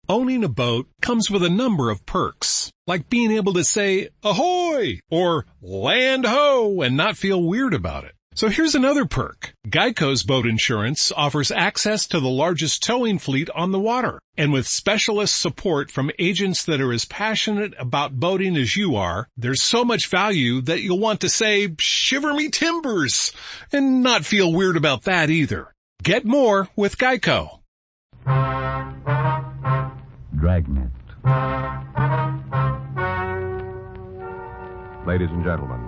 Owning a boat comes with a number of perks, like being able to say, ahoy, or land ho, and not feel weird about it. So here's another perk. Geico's boat insurance offers access to the largest towing fleet on the water. And with specialist support from agents that are as passionate about boating as you are, there's so much value that you'll want to say, shiver me timbers, and not feel weird about that either. Get more with Geico. Dragnet. Ladies and gentlemen,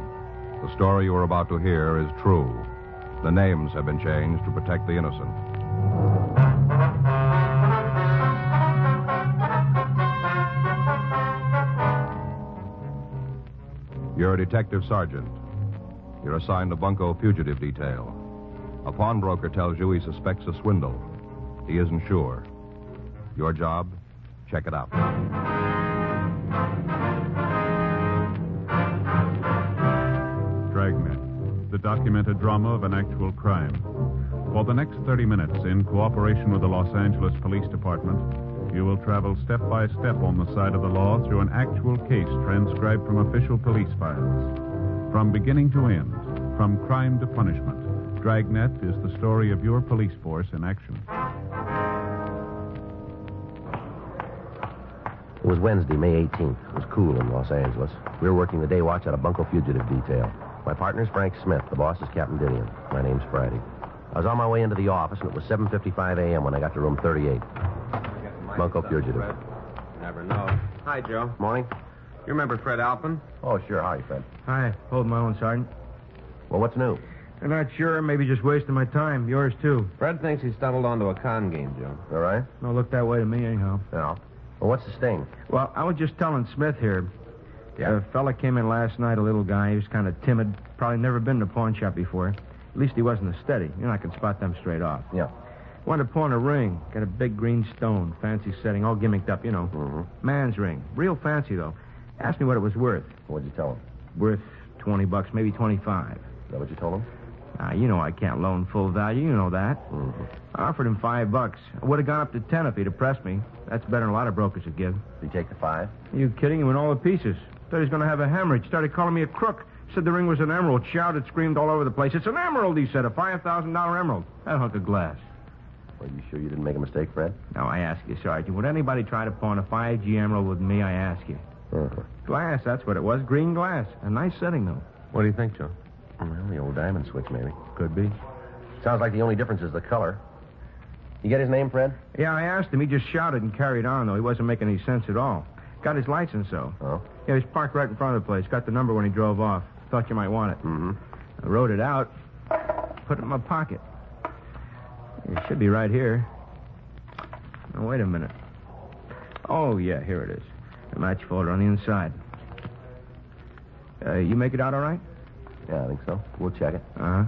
the story you are about to hear is true. The names have been changed to protect the innocent. You're a detective sergeant. You're assigned to Bunko Fugitive Detail. A pawnbroker tells you he suspects a swindle. He isn't sure. Your job? Check it out. Dragnet, the documented drama of an actual crime. For the next 30 minutes, in cooperation with the Los Angeles Police Department, you will travel step by step on the side of the law through an actual case transcribed from official police files. From beginning to end, from crime to punishment, Dragnet is the story of your police force in action. It was Wednesday, May 18th. It was cool in Los Angeles. We were working the day watch out of Bunko Fugitive Detail. My partner's Frank Smith. The boss is Captain Didion. My name's Friday. I was on my way into the office, and it was 7:55 a.m. when I got to room 38. Bunko Fugitive. Never know. Hi, Joe. Morning. You remember Fred Alpin? Oh, sure. Hi, Fred. Hi. Hold my own, Sergeant. Well, what's new? I'm not sure. Maybe just wasting my time. Yours, too. Fred thinks he stumbled onto a con game, Joe. All right? Don't look that way to me, anyhow. Yeah. Well, what's the sting? Well, I was just telling Smith here. Yeah. A fella came in last night, a little guy. He was kind of timid. Probably never been to a pawn shop before. At least he wasn't a steady. You know, I can spot them straight off. Yeah. Wanted to pawn a ring. Got a big green stone. Fancy setting. All gimmicked up, you know. Mm-hmm. Man's ring. Real fancy, though. Asked me what it was worth. What'd you tell him? Worth $20, maybe 25. Is that what you told him? You know I can't loan full value. You know that. Mm-hmm. I offered him $5. I would have gone up to 10 if he'd have pressed me. That's better than a lot of brokers would give. Did he take the 5? Are you kidding? He went all to pieces. Thought he was going to have a hemorrhage. Started calling me a crook. Said the ring was an emerald. Shouted, screamed all over the place. It's an emerald, he said. A $5,000 emerald. That hunk of glass. Are you sure you didn't make a mistake, Fred? Now, I ask you, Sergeant, would anybody try to pawn a 5G emerald with me? I ask you. Uh-huh. Glass, that's what it was. Green glass. A nice setting, though. What do you think, Joe? Well, the old diamond switch, maybe. Could be. Sounds like the only difference is the color. You get his name, Fred? Yeah, I asked him. He just shouted and carried on, though. He wasn't making any sense at all. Got his license, though. Oh? Yeah, he was parked right in front of the place. Got the number when he drove off. Thought you might want it. Mm-hmm. I wrote it out. Put it in my pocket. It should be right here. Now, wait a minute. Oh, yeah, here it is. The match folder on the inside. You make it out all right? Yeah, I think so. We'll check it. Uh-huh.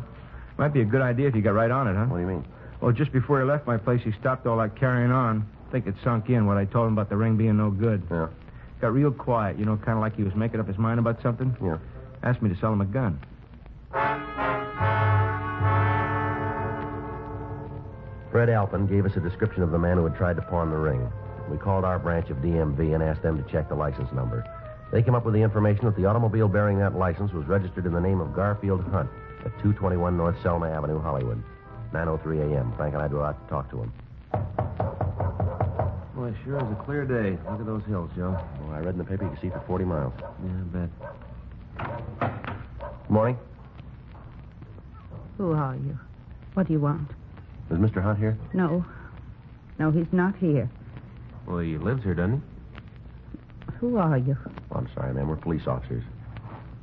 Might be a good idea if you got right on it, huh? What do you mean? Well, just before he left my place, he stopped all that carrying on. I think it sunk in what I told him about the ring being no good. Yeah. Got real quiet, you know, kind of like he was making up his mind about something. Yeah. Asked me to sell him a gun. Fred Alpin gave us a description of the man who had tried to pawn the ring. We called our branch of DMV and asked them to check the license number. They came up with the information that the automobile bearing that license was registered in the name of Garfield Hunt at 221 North Selma Avenue, Hollywood. 9:03 a.m. Frank and I drove out to talk to him. Boy, it sure is a clear day. Look at those hills, Joe. Well, I read in the paper you could see for 40 miles. Yeah, I bet. Morning. Who are you? What do you want? Is Mr. Hunt here? No. No, he's not here. Well, he lives here, doesn't he? Who are you? Oh, I'm sorry, ma'am. We're police officers.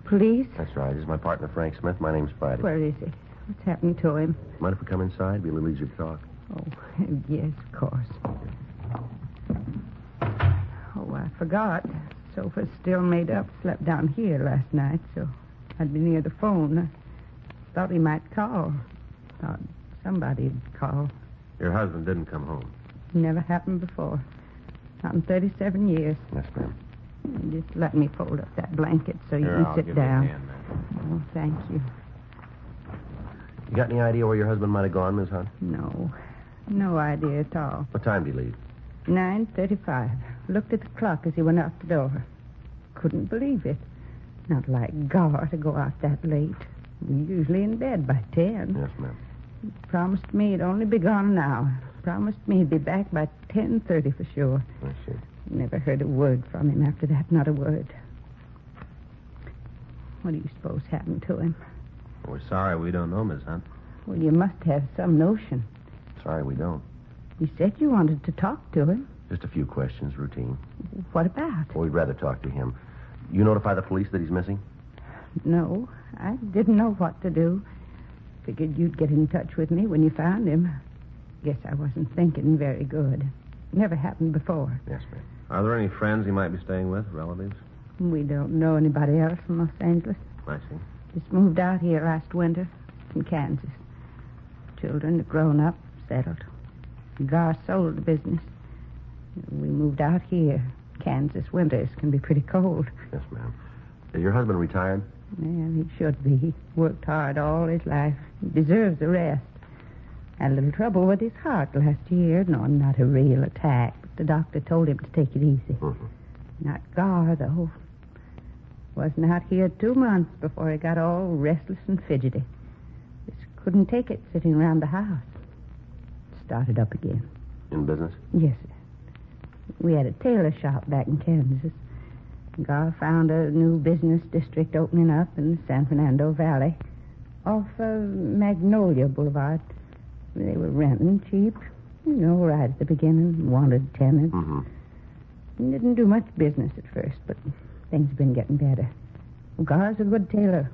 Police? That's right. This is my partner, Frank Smith. My name's Friday. Where is he? What's happened to him? Mind if we come inside? Be a little easier to talk. Oh, yes, of course. Oh, I forgot. Sofa's still made up. Slept down here last night, so I'd be near the phone. I thought he might call. Thought somebody'd call. Your husband didn't come home. Never happened before. Not in 37 years. Yes, ma'am. Just let me fold up that blanket so you Here, can I'll sit give you a down. hand, man. Oh, thank you. You got any idea where your husband might have gone, Miss Hunt? No. No idea at all. What time did he leave? 9:35. Looked at the clock as he went out the door. Couldn't believe it. Not like Gar to go out that late. Usually in bed by 10. Yes, ma'am. Promised me he'd only be gone an hour. Promised me he'd be back by 10:30 for sure. I see. Never heard a word from him after that, not a word. What do you suppose happened to him? We're sorry we don't know, Miss Hunt. Well, you must have some notion. Sorry, we don't. You said you wanted to talk to him. Just a few questions, routine. What about? Well, we'd rather talk to him. You notify the police that he's missing? No, I didn't know what to do. Figured you'd get in touch with me when you found him. Guess I wasn't thinking very good. Never happened before. Yes, ma'am. Are there any friends he might be staying with, relatives? We don't know anybody else in Los Angeles. I see. Just moved out here last winter from Kansas. Children are grown up, settled. Gar sold the business. We moved out here. Kansas winters can be pretty cold. Yes, ma'am. Is your husband retired? Well, he should be. He worked hard all his life. He deserves a rest. Had a little trouble with his heart last year. No, not a real attack, but the doctor told him to take it easy. Mm-hmm. Not Gar, though. Wasn't out here 2 months before he got all restless and fidgety. Just couldn't take it sitting around the house. Started up again. In business? Yes, sir. We had a tailor shop back in Kansas. Gar found a new business district opening up in the San Fernando Valley off Magnolia Boulevard. They were renting cheap. You know, right at the beginning. Wanted tenants. Mm-hmm. Didn't do much business at first, but things have been getting better. Gar's a good tailor.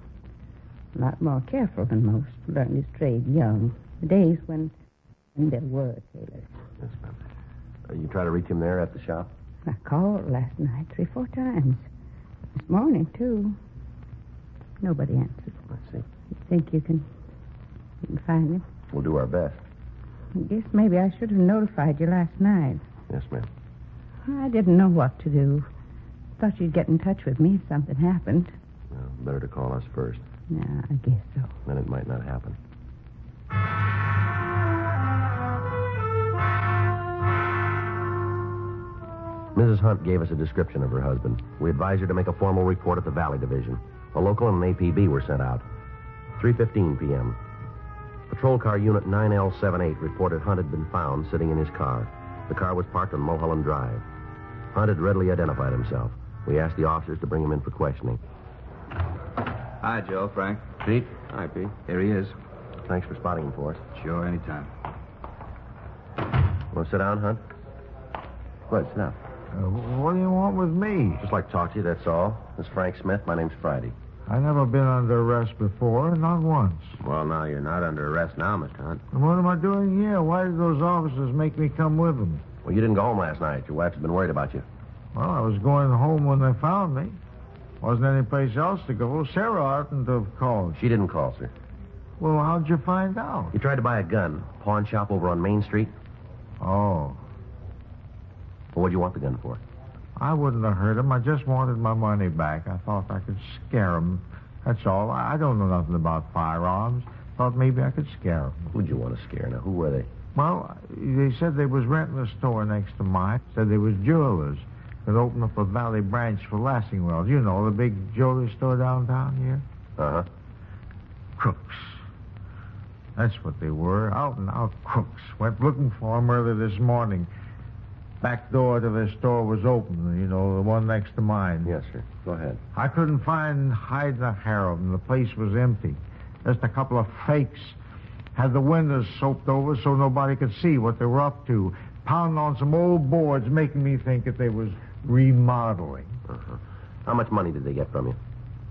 A lot more careful than most. Learned his trade young. The days when there were tailors. Yes, ma'am. You try to reach him there at the shop? I called last night 3-4 times. This morning, too. Nobody answered. I see. You think you can find him? We'll do our best. I guess maybe I should have notified you last night. Yes, ma'am. I didn't know what to do. Thought you'd get in touch with me if something happened. Well, better to call us first. Yeah, I guess so. Then it might not happen. Mrs. Hunt gave us a description of her husband. We advised her to make a formal report at the Valley Division. A local and an APB were sent out. 3:15 p.m. Patrol car unit 9L78 reported Hunt had been found sitting in his car. The car was parked on Mulholland Drive. Hunt had readily identified himself. We asked the officers to bring him in for questioning. Hi, Joe. Frank. Pete? Hi, Pete. Here he is. Thanks for spotting him for us. Sure, anytime. Want to sit down, Hunt? Go ahead, sit down. What do you want with me? Just like to talk to you, that's all. This is Frank Smith. My name's Friday. I never been under arrest before, not once. Well, now you're not under arrest now, Mr. Hunt. And what am I doing here? Why did those officers make me come with them? Well, you didn't go home last night. Your wife's been worried about you. Well, I was going home when they found me. Wasn't any place else to go. Sarah oughtn't to have called. She didn't call, sir. Well, how'd you find out? You tried to buy a gun. Pawn shop over on Main Street. Oh, Well, what'd you want the gun for? I wouldn't have hurt him. I just wanted my money back. I thought I could scare him. That's all. I don't know nothing about firearms. Thought maybe I could scare him. Who'd you want to scare? Now, who were they? Well, they said they was renting a store next to mine. Said they was jewelers. That opened up a Valley branch for Lassingwells. You know, the big jewelry store downtown here. Uh-huh. Crooks. That's what they were. Out-and-out crooks. Went looking for them early this morning. Back door to their store was open. You know, the one next to mine. Yes, sir. Go ahead. I couldn't find hide nor hair of them. The place was empty. Just a couple of fakes. Had the windows soaped over so nobody could see what they were up to. Pounding on some old boards, making me think that they was remodeling. Uh-huh. How much money did they get from you?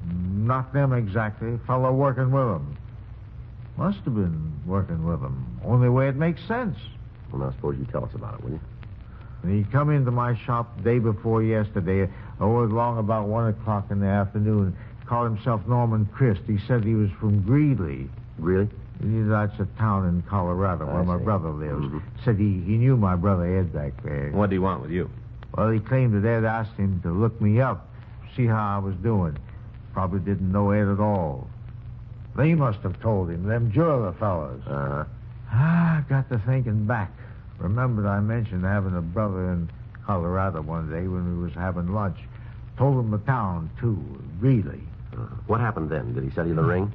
Not them exactly. Fellow working with them. Must have been working with them. Only way it makes sense. Well, now, suppose you tell us about it, will you? And he come into my shop the day before yesterday, along about 1 o'clock in the afternoon. Called himself Norman Christ. He said he was from Greeley. Really? That's a town in Colorado where my brother lives. Mm-hmm. Said he knew my brother Ed back there. What do you want with you? Well, he claimed that Ed asked him to look me up, see how I was doing. Probably didn't know Ed at all. They must have told him, them jeweler fellas. Uh-huh. I got to thinking back. Remembered I mentioned having a brother in Colorado one day when we was having lunch. Told him the town, too. Really. What happened then? Did he sell you the ring?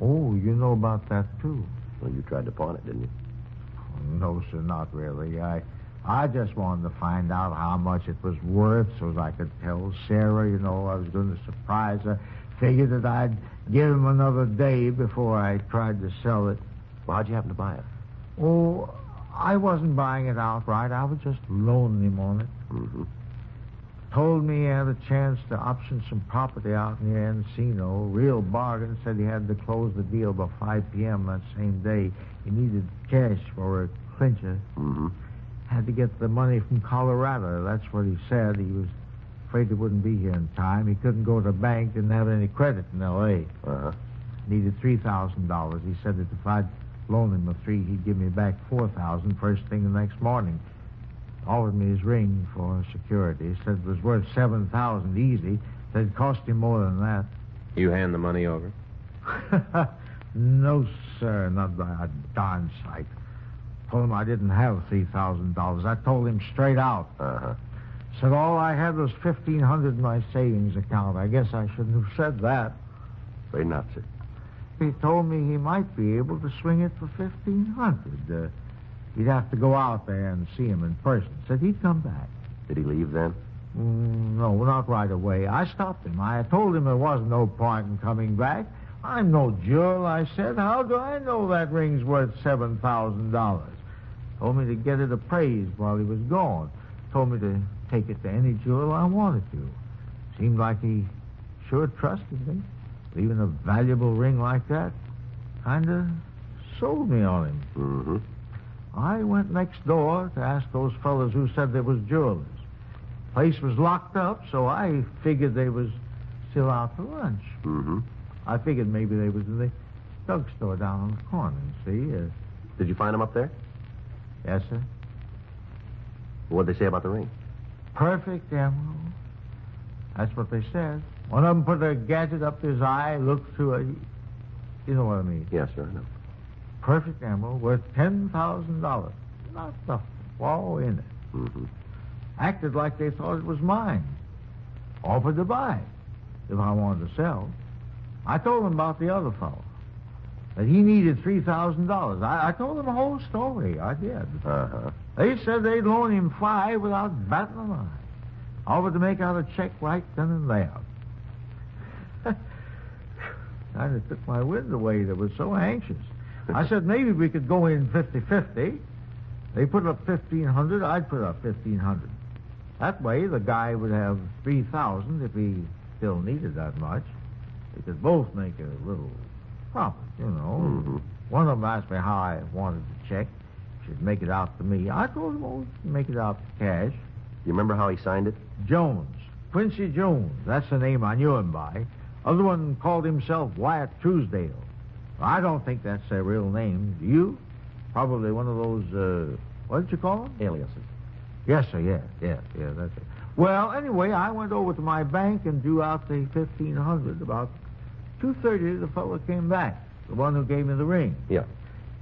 Oh, you know about that, too. Well, you tried to pawn it, didn't you? No, sir, not really. I just wanted to find out how much it was worth so that I could tell Sarah, I was going to surprise her. Figured that I'd give him another day before I tried to sell it. Well, how'd you happen to buy it? Oh, I wasn't buying it outright. I was just loaning him on it. Mm-hmm. Told me he had a chance to option some property out near Encino. Real bargain. Said he had to close the deal by 5 p.m. that same day. He needed cash for a clincher. Mm-hmm. Had to get the money from Colorado. That's what he said. He was afraid he wouldn't be here in time. He couldn't go to the bank, didn't have any credit in L.A. Uh-huh. Needed $3,000. He said that if I'd loan him the $3,000, he'd give me back $4,000 first thing the next morning. Offered me his ring for security. Said it was worth $7,000 easy. Said it cost him more than that. You hand the money over? No, sir, not by a darn sight. Told him I didn't have $3,000. I told him straight out. Uh-huh. Said all I had was $1,500 in my savings account. I guess I shouldn't have said that. Very not, sir. He told me he might be able to swing it for $1,500. He'd have to go out there and see him in person. Said he'd come back. Did he leave then? No, not right away. I stopped him. I told him there was no point in coming back. I'm no jewel, I said. How do I know that ring's worth $7,000? Told me to get it appraised while he was gone. Told me to take it to any jeweler I wanted to. Seemed like he sure trusted me. Even a valuable ring like that kind of sold me on him. Mm-hmm. I went next door to ask those fellas who said there was jewelers. Place was locked up, so I figured they was still out for lunch. Mm-hmm. I figured maybe they was in the drugstore down on the corner, see? Did you find him up there? Yes, sir. What'd they say about the ring? Perfect emerald. That's what they said. One of them put a gadget up to his eye, looked through it. You know what I mean? Yes, sir, I know. Perfect emerald worth $10,000. Not the flaw in it. Mm-hmm. Acted like they thought it was mine. Offered to buy it if I wanted to sell. I told them about the other fellow. That he needed $3,000. I told them the whole story. I did. Uh-huh. They said they'd loan him $5,000 without batting an eye. Offered to make out a check right then and there. Kind of took my wind away. They were so anxious. I said maybe we could go in 50-50. They put up $1,500. I'd put up $1,500. That way, the guy would have $3,000 if he still needed that much. They could both make a little profit, Mm-hmm. One of them asked me how I wanted the check. Should make it out to me. I told him, make it out to cash. You remember how he signed it? Jones. Quincy Jones. That's the name I knew him by. Other one called himself Wyatt Truesdale. I don't think that's their real name. Do you? Probably one of those, what did you call them? Aliases. Yes, sir, yeah, that's it. Well, anyway, I went over to my bank and drew out the $1,500. About 2:30, the fellow came back, the one who gave me the ring. Yeah.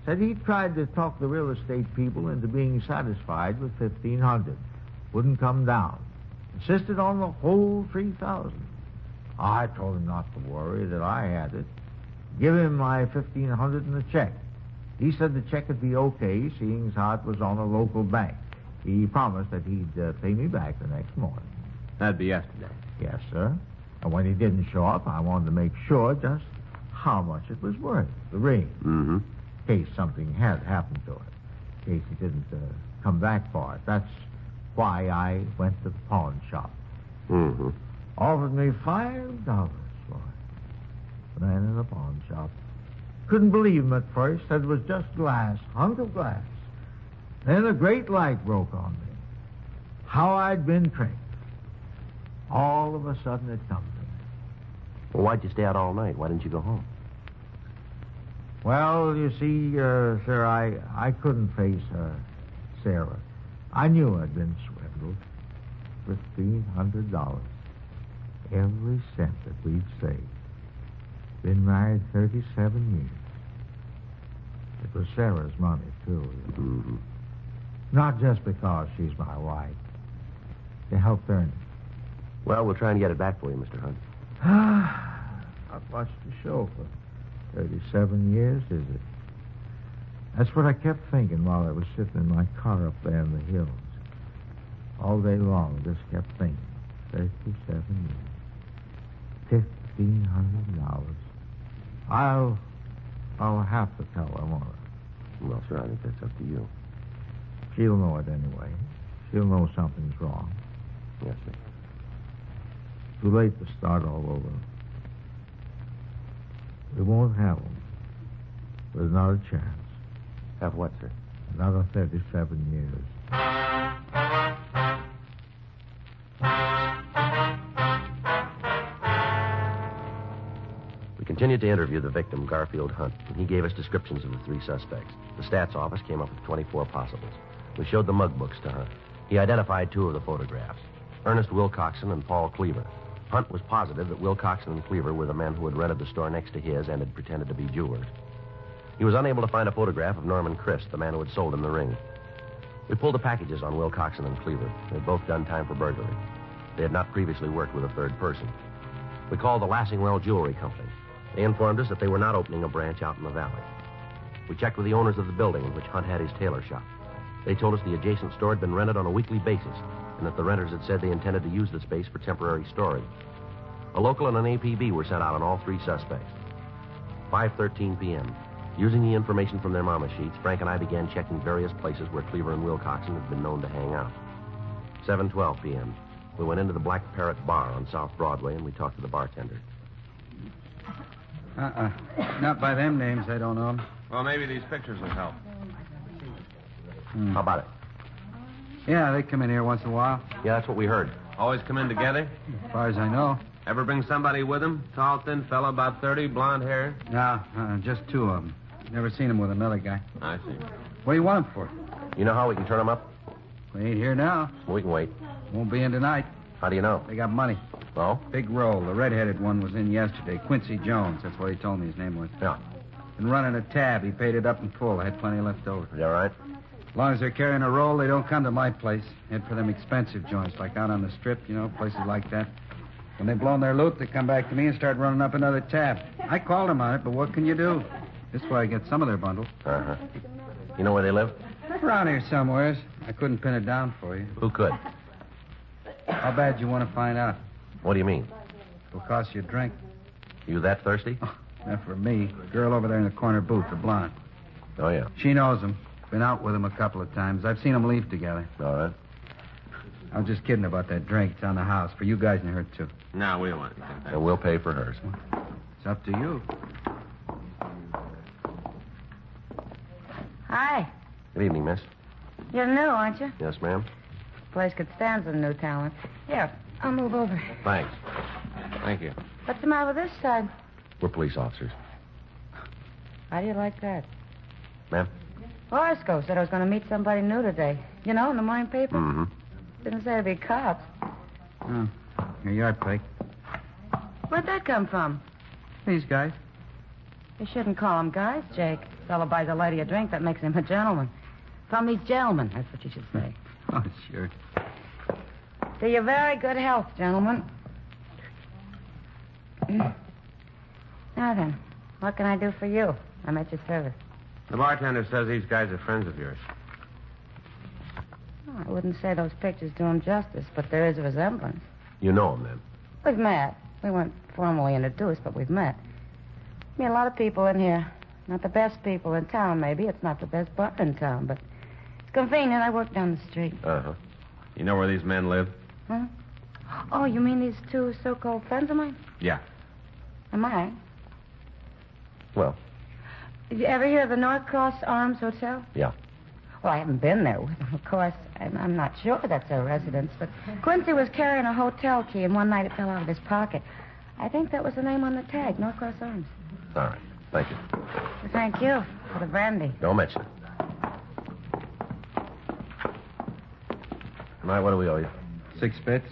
Said he tried to talk the real estate people into being satisfied with $1,500. Wouldn't come down. Insisted on the whole $3,000. I told him not to worry, that I had it. Give him my $1,500 in the check. He said the check would be okay, seeing as how it was on a local bank. He promised that he'd pay me back the next morning. That'd be yesterday. Yes, sir. And when he didn't show up, I wanted to make sure just how much it was worth, the ring, Mm-hmm. in case something had happened to it, in case he didn't come back for it. That's why I went to the pawn shop. Mm-hmm. Offered me $5 for it. The man in the pawn shop. Couldn't believe him at first. Said it was just glass, hunk of glass. Then a great light broke on me. How I'd been tricked. All of a sudden it come to me. Well, why'd you stay out all night? Why didn't you go home? Well, you see, sir, I couldn't face Sarah. I knew I'd been swindled. $1,500. Every cent that we'd saved. Been married 37 years. It was Sarah's money, too. Mm-hmm. Not just because she's my wife. You helped earn it. Well, we'll try and get it back for you, Mr. Hunt. I've watched the show for 37 years, is it? That's what I kept thinking while I was sitting in my car up there in the hills. All day long, just kept thinking. 37 years. $1,500. I'll have to tell her, won't I? Well, sir, I think that's up to you. She'll know it anyway. She'll know something's wrong. Yes, sir. Too late to start all over. We won't have them. There's not a chance. Have what, sir? Another 37 years. We continued to interview the victim, Garfield Hunt, and he gave us descriptions of the three suspects. The stats office came up with 24 possibles. We showed the mug books to Hunt. He identified two of the photographs, Ernest Wilcoxon and Paul Cleaver. Hunt was positive that Wilcoxon and Cleaver were the men who had rented the store next to his and had pretended to be jewelers. He was unable to find a photograph of Norman Christ, the man who had sold him the ring. We pulled the packages on Wilcoxon and Cleaver. They had both done time for burglary. They had not previously worked with a third person. We called the Lassingwell Jewelry Company. They informed us that they were not opening a branch out in the valley. We checked with the owners of the building in which Hunt had his tailor shop. They told us the adjacent store had been rented on a weekly basis, and that the renters had said they intended to use the space for temporary storage. A local and an APB were sent out on all three suspects. 5:13 p.m. Using the information from their mama sheets, Frank and I began checking various places where Cleaver and Wilcoxon had been known to hang out. 7:12 p.m. We went into the Black Parrot Bar on South Broadway, and we talked to the bartender. Not by them names, I don't know. Well, maybe these pictures will help. How about it? Yeah, they come in here once in a while. Yeah, that's what we heard. Always come in together? As far as I know. Ever bring somebody with them? Tall, thin fella, about 30, blonde hair? No, just two of them. Never seen them with another guy. I see. What do you want them for? You know how we can turn them up? They ain't here now. We can wait. Won't be in tonight. How do you know? They got money. Oh? Big roll. The red-headed one was in yesterday. Quincy Jones. That's what he told me his name was. Yeah. Been running a tab. He paid it up in full. I had plenty left over. Is that right? As long as they're carrying a roll, they don't come to my place. Head for them expensive joints, like out on the strip, places like that. When they've blown their loot, they come back to me and start running up another tab. I called them on it, but what can you do? This way I get some of their bundle. Uh-huh. You know where they live? Around here somewheres. I couldn't pin it down for you. Who could? How bad you want to find out? What do you mean? It'll cost you a drink. You that thirsty? Oh, not for me. Girl over there in the corner booth, the blonde. Oh, yeah. She knows him. Been out with him a couple of times. I've seen them leave together. All right. I was just kidding about that drink. It's on the house. For you guys and her, too. No, we don't want anything. And we'll pay for hers. It's up to you. Hi. Good evening, miss. You're new, aren't you? Yes, ma'am. Place could stand some new talent. Here, I'll move over. Thanks. Thank you. What's the matter with this side? We're police officers. How do you like that? Ma'am? Horoscope said I was going to meet somebody new today. You know, in the morning paper. Mm-hmm. Didn't say it'd be cops. Oh, your yard plate. Where'd that come from? These guys. You shouldn't call them guys, Jake. Fellow buys a lady a drink, that makes him a gentleman. From these gentlemen, that's what you should say. Oh, sure. To your very good health, gentlemen. Now then, what can I do for you? I'm at your service. The bartender says these guys are friends of yours. Oh, I wouldn't say those pictures do them justice, but there is a resemblance. You know them, then? We've met. We weren't formally introduced, but we've met. I mean, a lot of people in here. Not the best people in town, maybe. It's not the best bar in town, but it's convenient. I work down the street. Uh-huh. You know where these men live? Huh? Oh, you mean these two so-called friends of mine? Yeah. Am I? Well, Did you ever hear of the North Cross Arms Hotel? yeah. Well, I haven't been there with them, of course. I'm not sure that's their residence, but Quincy was carrying a hotel key, and one night it fell out of his pocket. I think that was the name on the tag, North Cross Arms. All right. Thank you. Well, thank you for the brandy. Don't mention it. All right, what do we owe you? 6 bits.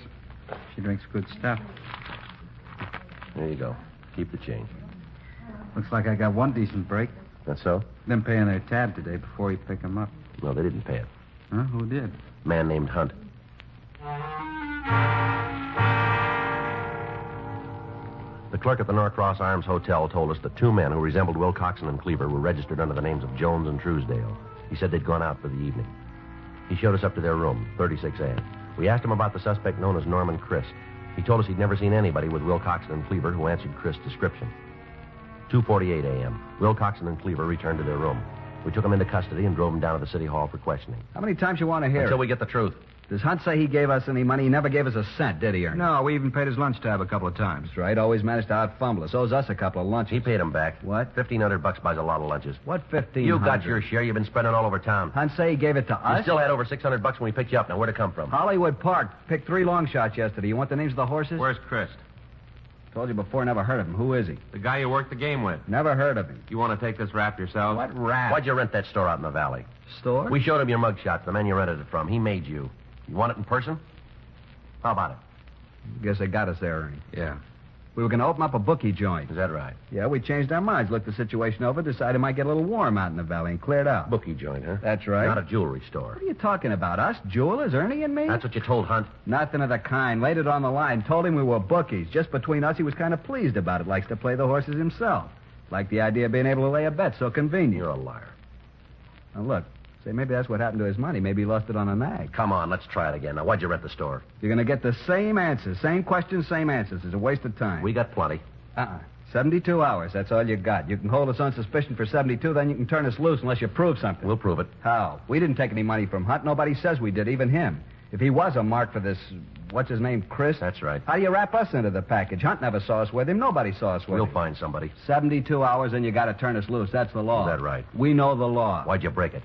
She drinks good stuff. There you go. Keep the change. Looks like I got one decent break. That's so? Them paying their tab today before you pick them up. No, they didn't pay it. Huh? Who did? A man named Hunt. The clerk at the Norcross Arms Hotel told us that two men who resembled Will Coxon and Cleaver were registered under the names of Jones and Truesdale. He said they'd gone out for the evening. He showed us up to their room, 36A. We asked him about the suspect known as Norman Christ. He told us he'd never seen anybody with Will Coxon and Cleaver who answered Christ's description. 2:48 a.m. Will Coxon and Cleaver returned to their room. We took them into custody and drove them down to the city hall for questioning. How many times you want to hear Until it? we get the truth. Does Hunt say he gave us any money? He never gave us a cent, did he, Ernie? No, we even paid his lunch tab a couple of times. That's right. Always managed to out-fumble us. Owes us a couple of lunches. He paid him back. What? $1,500 buys a lot of lunches. What 15? You got your share. You've been spending all over town. Hunt say he gave it to us? You still had over $600 when we picked you up. Now, where'd it come from? Hollywood Park. Picked 3 long shots yesterday. You want the names of the horses? Where's Christ? Told you before, never heard of him. Who is he? The guy you worked the game with. Never heard of him. You want to take this rap yourself? What rap? Why'd you rent that store out in the valley? Store? We showed him your mug shots, the man you rented it from. He made you. You want it in person? How about it? Guess they got us there, Ernie. Yeah. We were going to open up a bookie joint. Is that right? Yeah, we changed our minds, looked the situation over, decided it might get a little warm out in the valley, and cleared out. Bookie joint, huh? That's right. Not a jewelry store. What are you talking about? Us? Jewelers? Ernie and me? That's what you told Hunt. Nothing of the kind. Laid it on the line. Told him we were bookies. Just between us, he was kind of pleased about it. Likes to play the horses himself. Liked the idea of being able to lay a bet so convenient. You're a liar. Now, look. Say, maybe that's what happened to his money. Maybe he lost it on a nag. Come on, let's try it again. Now, why'd you rent the store? You're going to get the same answers. Same questions, same answers. It's a waste of time. We got plenty. 72 hours. That's all you got. You can hold us on suspicion for 72, then you can turn us loose unless you prove something. We'll prove it. How? We didn't take any money from Hunt. Nobody says we did, even him. If he was a mark for this, what's his name, Chris? That's right. How do you wrap us into the package? Hunt never saw us with him. Nobody saw us with We'll him. find somebody. 72 hours, and you got to turn us loose. That's the law. Is that right? We know the law. Why'd you break it?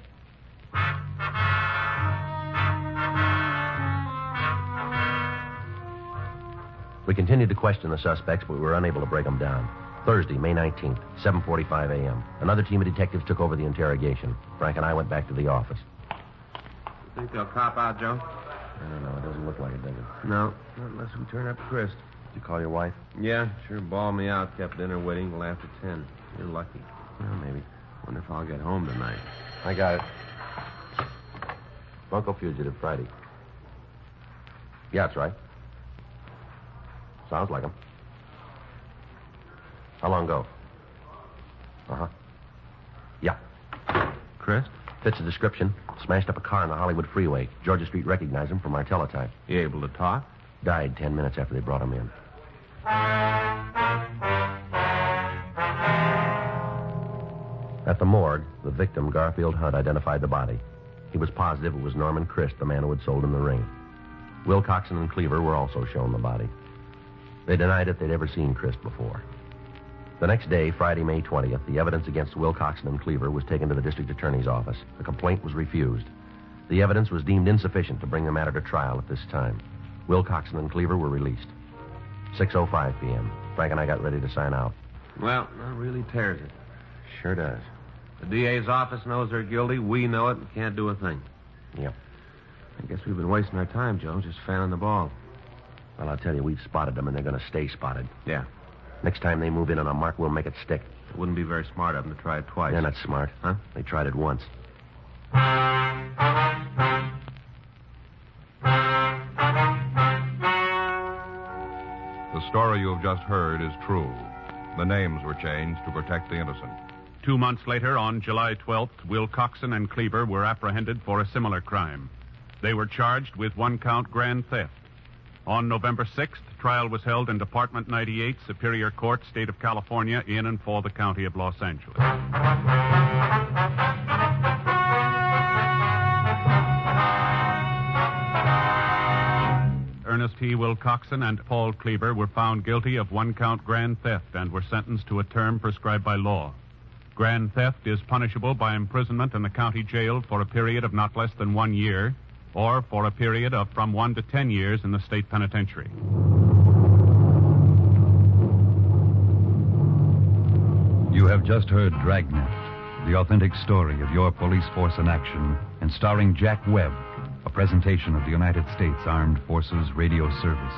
We continued to question the suspects, but we were unable to break them down. Thursday, May 19th, 7:45 a.m. Another team of detectives took over the interrogation. Frank and I went back to the office. You think they'll cop out, Joe? I don't know. It doesn't look like it, does it? No, not unless we turn up Christ. Did you call your wife? Yeah, sure bawled me out. Kept dinner waiting till after 10. You're lucky. Well, maybe. Wonder if I'll get home tonight. I got it. Bunko fugitive, Friday. Yeah, that's right. Sounds like him. How long ago? Uh-huh. Yeah. Christ? Fits the description. Smashed up a car on the Hollywood freeway. Georgia Street recognized him from our teletype. You able to talk? Died 10 minutes after they brought him in. At the morgue, the victim, Garfield Hunt, identified the body. He was positive it was Norman Christ, the man who had sold him the ring. Will Coxon and Cleaver were also shown the body. They denied that they'd ever seen Christ before. The next day, Friday, May 20th, the evidence against Will Coxon and Cleaver was taken to the district attorney's office. The complaint was refused. The evidence was deemed insufficient to bring the matter to trial at this time. Will Coxon and Cleaver were released. 6:05 p.m. Frank and I got ready to sign out. Well, that really tears it. Sure does. The DA's office knows they're guilty. We know it and can't do a thing. Yep. I guess we've been wasting our time, Joe, just fanning the ball. Well, I'll tell you, we've spotted them, and they're going to stay spotted. Yeah. Next time they move in on a mark, we'll make it stick. It wouldn't be very smart of them to try it twice. They're not smart. Huh? They tried it once. The story you have just heard is true. The names were changed to protect the innocent. 2 months later, on July 12th, Will Coxon and Cleaver were apprehended for a similar crime. They were charged with 1-count grand theft. On November 6th, trial was held in Department 98, Superior Court, State of California, in and for the County of Los Angeles. Ernest T. Will Coxon and Paul Cleaver were found guilty of 1-count grand theft and were sentenced to a term prescribed by law. Grand theft is punishable by imprisonment in the county jail for a period of not less than 1 year, or for a period of from 1 to 10 years in the state penitentiary. You have just heard Dragnet, the authentic story of your police force in action, and starring Jack Webb, a presentation of the United States Armed Forces Radio Service.